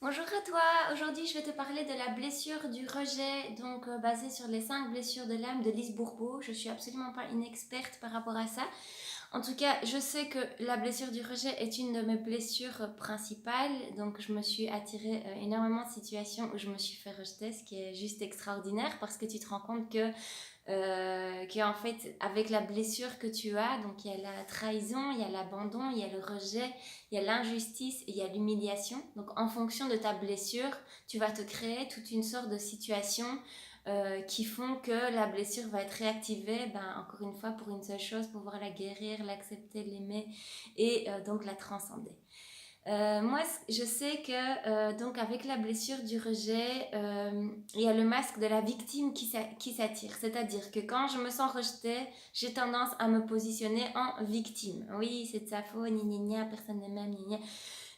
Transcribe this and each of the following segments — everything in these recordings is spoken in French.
Bonjour à toi, aujourd'hui je vais te parler de la blessure du rejet, donc basée sur les 5 blessures de l'âme de Lise Bourbeau. Je suis absolument pas une experte par rapport à ça. En tout cas, je sais que la blessure du rejet est une de mes blessures principales, donc je me suis attirée énormément de situations où je me suis fait rejeter, ce qui est juste extraordinaire parce que tu te rends compte qu'en fait, avec la blessure que tu as, donc il y a la trahison, il y a l'abandon, il y a le rejet, il y a l'injustice et il y a l'humiliation. Donc en fonction de ta blessure, tu vas te créer toute une sorte de situation qui font que la blessure va être réactivée, encore une fois, pour une seule chose, pouvoir la guérir, l'accepter, l'aimer et donc la transcender. Moi, je sais que donc avec la blessure du rejet, il y a le masque de la victime qui s'attire. C'est-à-dire que quand je me sens rejetée, j'ai tendance à me positionner en victime. Oui, c'est de sa faute, gna gna gna, personne ne m'aime, gna gna.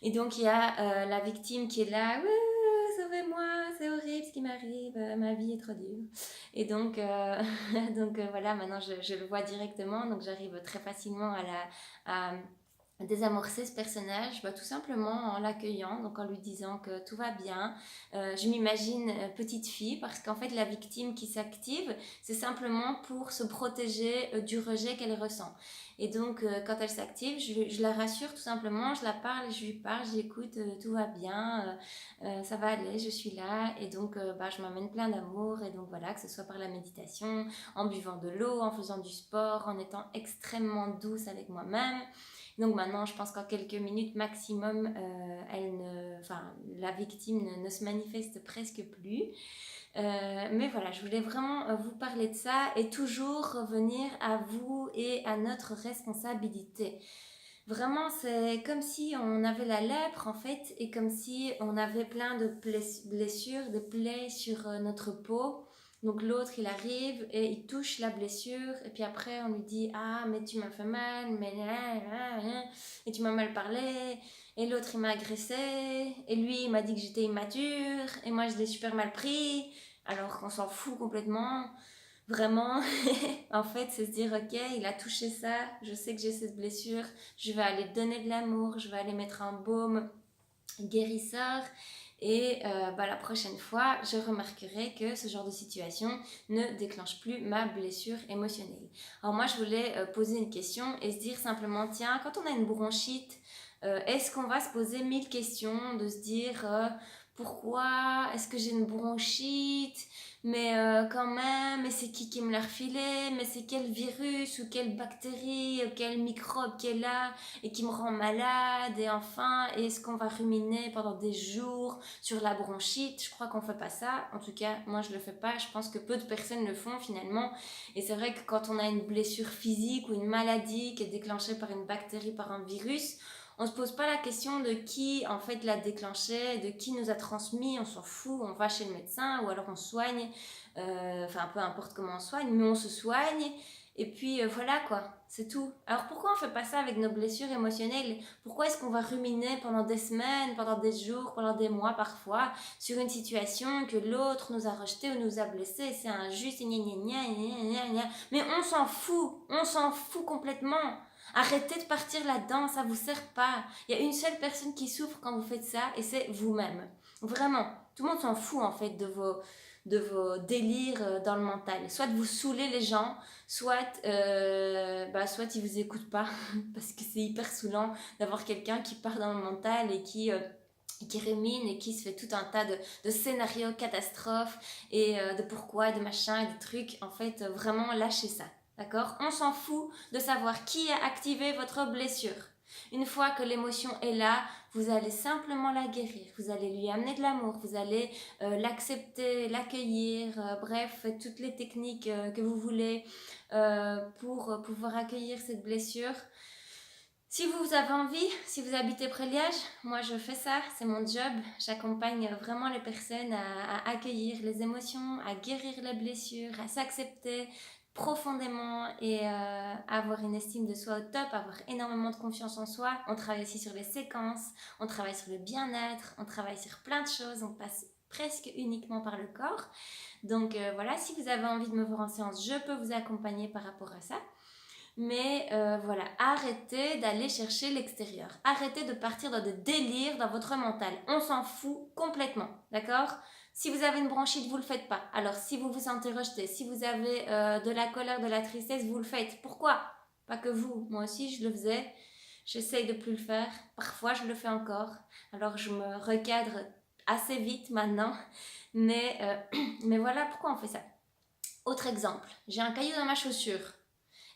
Et donc il y a la victime qui est là, ouais, sauvez-moi, c'est horrible ce qui m'arrive, ma vie est trop dure. Et donc, voilà, maintenant je le vois directement, donc j'arrive très facilement à désamorcer ce personnage, tout simplement en l'accueillant, donc en lui disant que tout va bien. Je m'imagine petite fille parce qu'en fait la victime qui s'active, c'est simplement pour se protéger du rejet qu'elle ressent. Et donc quand elle s'active, je la rassure tout simplement, je la parle, je lui parle, je l'écoute, tout va bien, ça va aller, je suis là. Et donc je m'amène plein d'amour et donc voilà, que ce soit par la méditation, en buvant de l'eau, en faisant du sport, en étant extrêmement douce avec moi-même. Donc maintenant, je pense qu'en quelques minutes maximum, la victime ne se manifeste presque plus. Mais voilà, je voulais vraiment vous parler de ça et toujours revenir à vous et à notre responsabilité. Vraiment, c'est comme si on avait la lèpre en fait, et comme si on avait plein de blessures, de plaies sur notre peau. Donc l'autre, il arrive et il touche la blessure, et puis après on lui dit ah mais tu m'as fait mal, mais et tu m'as mal parlé, et l'autre il m'a agressé, et lui il m'a dit que j'étais immature, et moi je l'ai super mal pris, alors qu'on s'en fout complètement. Vraiment, en fait, c'est se dire, ok, il a touché ça, je sais que j'ai cette blessure, je vais aller donner de l'amour, je vais aller mettre un baume guérisseur. Et la prochaine fois, je remarquerai que ce genre de situation ne déclenche plus ma blessure émotionnelle. Alors moi, je voulais poser une question et se dire simplement, tiens, quand on a une bronchite, est-ce qu'on va se poser 1000 questions, de se dire pourquoi est-ce que j'ai une bronchite, mais quand même, mais c'est qui me l'a refilé, mais c'est quel virus ou quelle bactérie ou quel microbe qui est là et qui me rend malade, et enfin, est-ce qu'on va ruminer pendant des jours sur la bronchite? Je crois qu'on fait pas ça, en tout cas moi je le fais pas, je pense que peu de personnes le font finalement. Et c'est vrai que quand on a une blessure physique ou une maladie qui est déclenchée par une bactérie, par un virus, on se pose pas la question de qui en fait l'a déclenché, de qui nous a transmis, on s'en fout, on va chez le médecin ou alors on soigne, peu importe comment on soigne, mais on se soigne. Et puis voilà quoi, c'est tout. Alors pourquoi on fait pas ça avec nos blessures émotionnelles? Pourquoi est-ce qu'on va ruminer pendant des semaines, pendant des jours, pendant des mois parfois sur une situation que l'autre nous a rejeté ou nous a blessé? C'est injuste, gna gna gna gna gna gna. Mais on s'en fout complètement. Arrêtez de partir là-dedans, ça vous sert pas. Il y a une seule personne qui souffre quand vous faites ça et c'est vous-même. Vraiment, tout le monde s'en fout en fait de vos délires dans le mental. Soit de vous saouler les gens, soit ils vous écoutent pas parce que c'est hyper saoulant d'avoir quelqu'un qui part dans le mental et qui rumine et qui se fait tout un tas de scénarios catastrophes et de pourquoi, de machin et de trucs. En fait, vraiment, lâchez ça. D'accord? On s'en fout de savoir qui a activé votre blessure. Une fois que l'émotion est là, vous allez simplement la guérir. Vous allez lui amener de l'amour. Vous allez l'accepter, l'accueillir. Bref, faites toutes les techniques que vous voulez pour pouvoir accueillir cette blessure. Si vous avez envie, si vous habitez près de Liège, moi je fais ça, c'est mon job. J'accompagne vraiment les personnes à accueillir les émotions, à guérir les blessures, à s'accepter profondément et avoir une estime de soi au top, avoir énormément de confiance en soi. On travaille aussi sur les séquences, on travaille sur le bien-être, on travaille sur plein de choses, on passe presque uniquement par le corps. Donc voilà, si vous avez envie de me voir en séance, je peux vous accompagner par rapport à ça. mais voilà, arrêtez d'aller chercher l'extérieur. Arrêtez de partir dans des délires dans votre mental. On s'en fout complètement, d'accord? Si vous avez une bronchite, vous ne le faites pas. Alors, si vous vous sentez rejeté, si vous avez de la colère, de la tristesse, vous le faites. Pourquoi? Pas que vous. Moi aussi, je le faisais. J'essaye de plus le faire. Parfois, je le fais encore. Alors, je me recadre assez vite maintenant. Mais, mais voilà pourquoi on fait ça. Autre exemple, j'ai un caillou dans ma chaussure.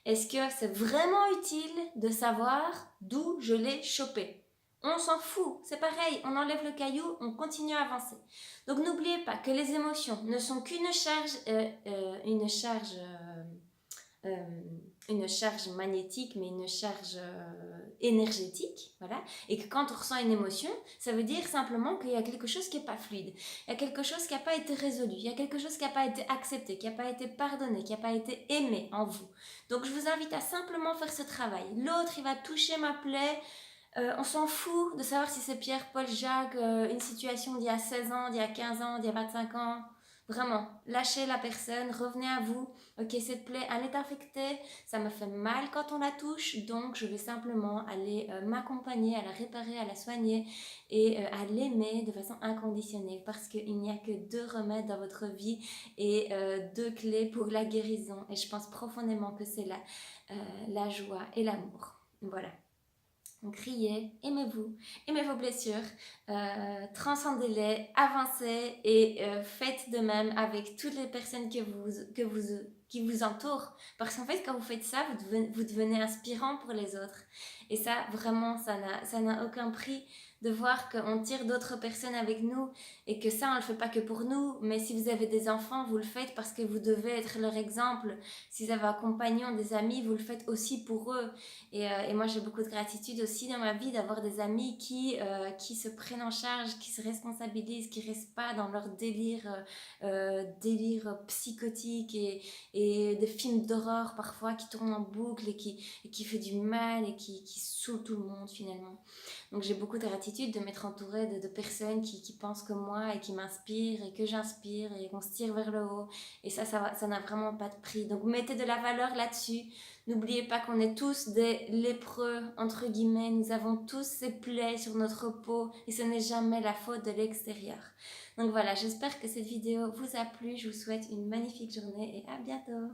Est-ce que c'est vraiment utile de savoir d'où je l'ai chopé? On s'en fout, c'est pareil, on enlève le caillou, on continue à avancer. Donc n'oubliez pas que les émotions ne sont qu'une une charge magnétique, mais une charge énergétique, voilà, et que quand on ressent une émotion, ça veut dire simplement qu'il y a quelque chose qui n'est pas fluide, il y a quelque chose qui n'a pas été résolu, il y a quelque chose qui n'a pas été accepté, qui n'a pas été pardonné, qui n'a pas été aimé en vous. Donc je vous invite à simplement faire ce travail. L'autre, il va toucher ma plaie, on s'en fout de savoir si c'est Pierre, Paul, Jacques, une situation d'il y a 16 ans, d'il y a 15 ans, d'il y a 25 ans. Vraiment, lâchez la personne, revenez à vous. Ok, cette plaie, elle est infectée, ça me fait mal quand on la touche, donc je vais simplement aller m'accompagner, à la réparer, à la soigner et à l'aimer de façon inconditionnelle parce qu'il n'y a que 2 remèdes dans votre vie et 2 clés pour la guérison. Et je pense profondément que c'est la joie et l'amour. Voilà. Donc riez, aimez-vous, aimez vos blessures, transcendez-les, avancez et faites de même avec toutes les personnes qui vous entourent. Parce qu'en fait, quand vous faites ça, vous devenez inspirant pour les autres. Et ça, vraiment, ça n'a aucun prix de voir qu'on tire d'autres personnes avec nous et que ça, on ne le fait pas que pour nous. Mais si vous avez des enfants, vous le faites parce que vous devez être leur exemple. Si vous avez un compagnon, des amis, vous le faites aussi pour eux. Et moi, j'ai beaucoup de gratitude aussi dans ma vie d'avoir des amis qui se prennent en charge, qui se responsabilisent, qui ne restent pas dans leur délire psychotique et des films d'horreur parfois qui tournent en boucle et qui fait du mal et qui saoule tout le monde finalement. Donc j'ai beaucoup de gratitude de m'être entourée de personnes qui pensent comme moi et qui m'inspirent et que j'inspire et qu'on se tire vers le haut. Et ça n'a vraiment pas de prix. Donc mettez de la valeur là-dessus. N'oubliez pas qu'on est tous des lépreux, entre guillemets. Nous avons tous ces plaies sur notre peau et ce n'est jamais la faute de l'extérieur. Donc voilà, j'espère que cette vidéo vous a plu. Je vous souhaite une magnifique journée et à bientôt.